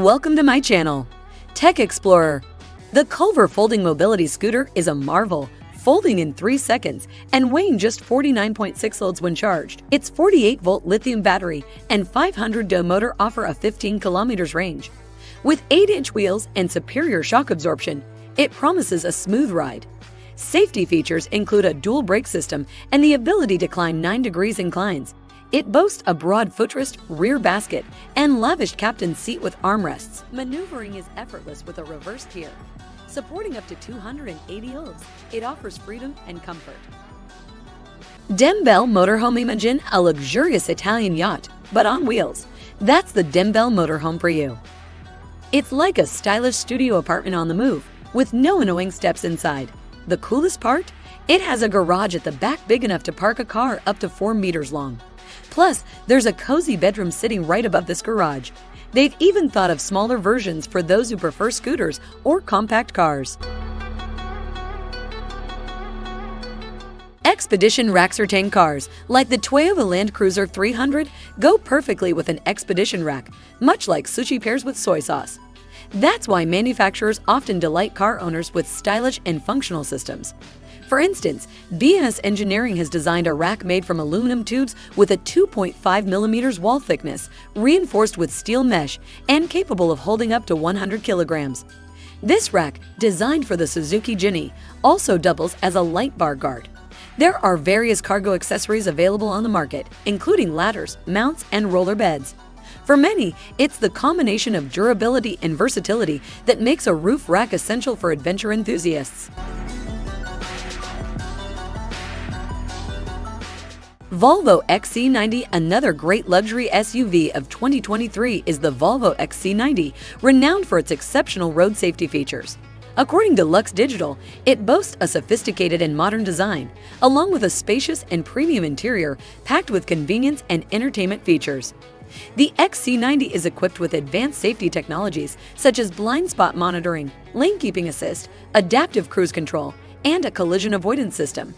Welcome to my channel, Tech Explorer. The Culver folding mobility scooter is a marvel, folding in 3 seconds and weighing just 49.6 loads when charged. Its 48-volt lithium battery and 500 DO motor offer a 15 kilometers range. With 8-inch wheels and superior shock absorption, it promises a smooth ride. Safety features include a dual brake system and the ability to climb 9 degrees inclines. It boasts a broad footrest, rear basket, and lavish captain's seat with armrests. Maneuvering is effortless with a reverse gear. Supporting up to 280 kg, it offers freedom and comfort. Dembell Motorhome. Imagine a luxurious Italian yacht, but on wheels. That's the Dembell Motorhome for you. It's like a stylish studio apartment on the move, with no annoying steps inside. The coolest part? It has a garage at the back big enough to park a car up to 4 meters long. Plus, there's a cozy bedroom sitting right above this garage. They've even thought of smaller versions for those who prefer scooters or compact cars. Expedition racks or tank cars, like the Toyota Land Cruiser 300, go perfectly with an expedition rack, much like sushi pairs with soy sauce. That's why manufacturers often delight car owners with stylish and functional systems. For instance, VEEMO Engineering has designed a rack made from aluminum tubes with a 2.5 millimeters wall thickness, reinforced with steel mesh, and capable of holding up to 100 kilograms. This rack, designed for the Suzuki Ginny, also doubles as a light bar guard. There are various cargo accessories available on the market, including ladders, mounts, and roller beds. For many, it's the combination of durability and versatility that makes a roof rack essential for adventure enthusiasts. Volvo XC90. Another great luxury SUV of 2023 is the Volvo XC90, renowned for its exceptional road safety features. According to Lux Digital, it boasts a sophisticated and modern design, along with a spacious and premium interior packed with convenience and entertainment features. The XC90 is equipped with advanced safety technologies such as blind spot monitoring, lane keeping assist, adaptive cruise control, and a collision avoidance system.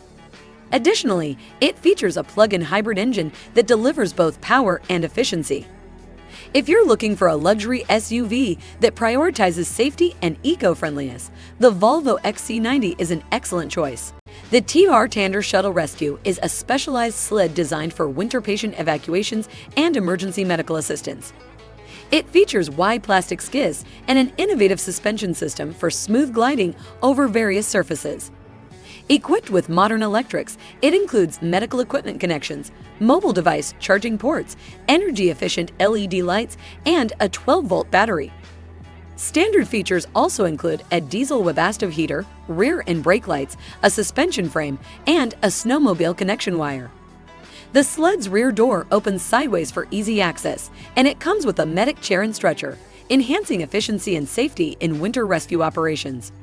Additionally, it features a plug-in hybrid engine that delivers both power and efficiency. If you're looking for a luxury SUV that prioritizes safety and eco-friendliness, the Volvo XC90 is an excellent choice. The TRAILANDER Shuttle Rescue is a specialized sled designed for winter patient evacuations and emergency medical assistance. It features wide plastic skids and an innovative suspension system for smooth gliding over various surfaces. Equipped with modern electrics, it includes medical equipment connections, mobile device charging ports, energy-efficient LED lights, and a 12-volt battery. Standard features also include a diesel Webasto heater, rear and brake lights, a suspension frame, and a snowmobile connection wire. The sled's rear door opens sideways for easy access, and it comes with a medic chair and stretcher, enhancing efficiency and safety in winter rescue operations.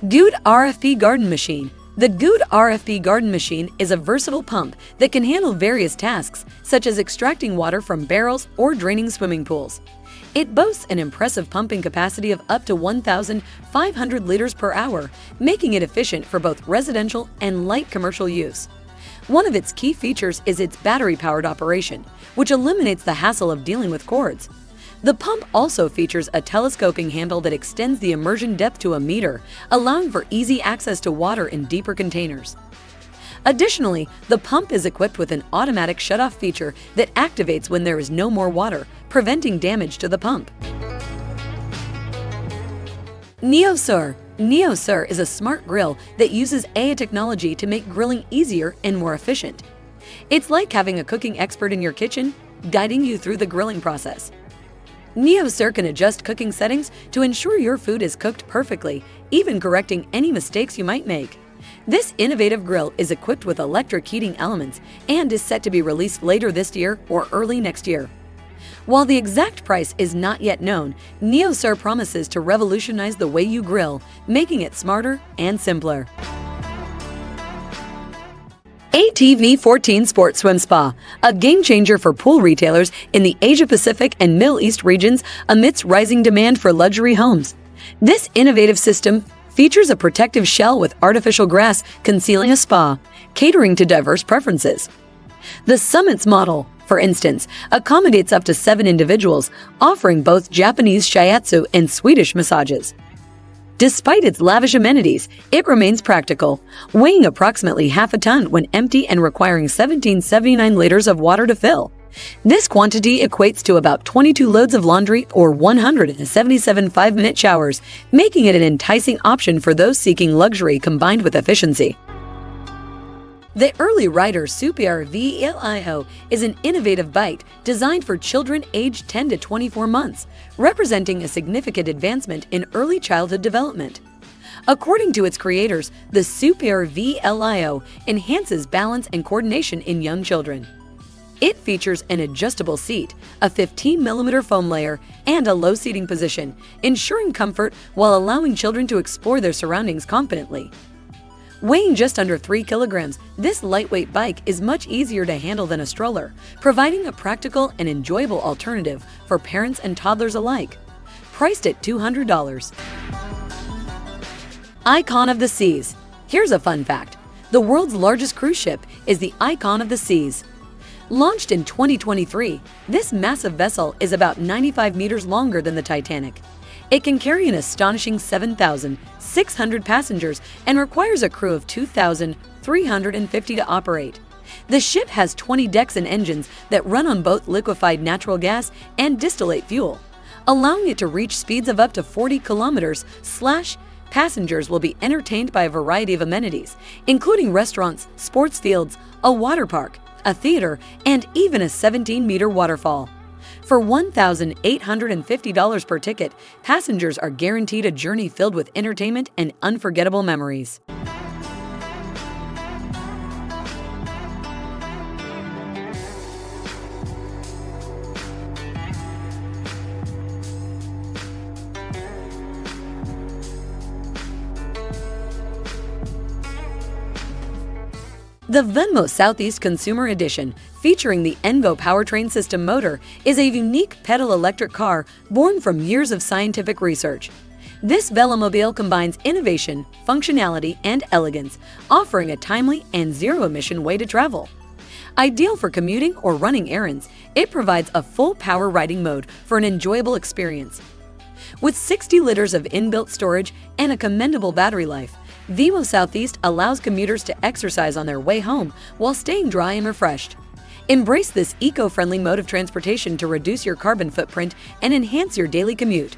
Gude RFP Garden Machine. The Gude RFP Garden Machine is a versatile pump that can handle various tasks, such as extracting water from barrels or draining swimming pools. It boasts an impressive pumping capacity of up to 1,500 liters per hour, making it efficient for both residential and light commercial use. One of its key features is its battery-powered operation, which eliminates the hassle of dealing with cords. The pump also features a telescoping handle that extends the immersion depth to a meter, allowing for easy access to water in deeper containers. Additionally, the pump is equipped with an automatic shutoff feature that activates when there is no more water, preventing damage to the pump. NeoSear. NeoSear is a smart grill that uses AI technology to make grilling easier and more efficient. It's like having a cooking expert in your kitchen, guiding you through the grilling process. NeoSear can adjust cooking settings to ensure your food is cooked perfectly, even correcting any mistakes you might make. This innovative grill is equipped with electric heating elements and is set to be released later this year or early next year. While the exact price is not yet known, NeoSear promises to revolutionize the way you grill, making it smarter and simpler. ATV 14 Sport Swim Spa, a game-changer for pool retailers in the Asia-Pacific and Middle East regions amidst rising demand for luxury homes. This innovative system features a protective shell with artificial grass concealing a spa, catering to diverse preferences. The Summit's model for instance, accommodates up to 7 individuals, offering both Japanese shiatsu and Swedish massages. Despite its lavish amenities, it remains practical, weighing approximately half a ton when empty and requiring 1779 liters of water to fill. This quantity equates to about 22 loads of laundry or 177 5-minute showers, making it an enticing option for those seeking luxury combined with efficiency. The Early Rider Super VELIO is an innovative bike designed for children aged 10 to 24 months, representing a significant advancement in early childhood development. According to its creators, the Super VELIO enhances balance and coordination in young children. It features an adjustable seat, a 15mm foam layer, and a low seating position, ensuring comfort while allowing children to explore their surroundings confidently. Weighing just under 3 kilograms, this lightweight bike is much easier to handle than a stroller, providing a practical and enjoyable alternative for parents and toddlers alike. Priced at $200. Icon of the Seas. Here's a fun fact. The world's largest cruise ship is the Icon of the Seas. Launched in 2023, this massive vessel is about 95 meters longer than the Titanic. It can carry an astonishing 7,600 passengers and requires a crew of 2,350 to operate. The ship has 20 decks and engines that run on both liquefied natural gas and distillate fuel, allowing it to reach speeds of up to 40 kilometers/. Passengers will be entertained by a variety of amenities, including restaurants, sports fields, a water park, a theater, and even a 17-meter waterfall. For $1,850 per ticket, passengers are guaranteed a journey filled with entertainment and unforgettable memories. The Veemo Southeast Consumer Edition, featuring the Envo powertrain system motor, is a unique pedal electric car born from years of scientific research. This velomobile combines innovation, functionality, and elegance, offering a timely and zero-emission way to travel. Ideal for commuting or running errands, it provides a full power riding mode for an enjoyable experience. With 60 liters of inbuilt storage and a commendable battery life, Veemo Southeast allows commuters to exercise on their way home while staying dry and refreshed. Embrace this eco-friendly mode of transportation to reduce your carbon footprint and enhance your daily commute.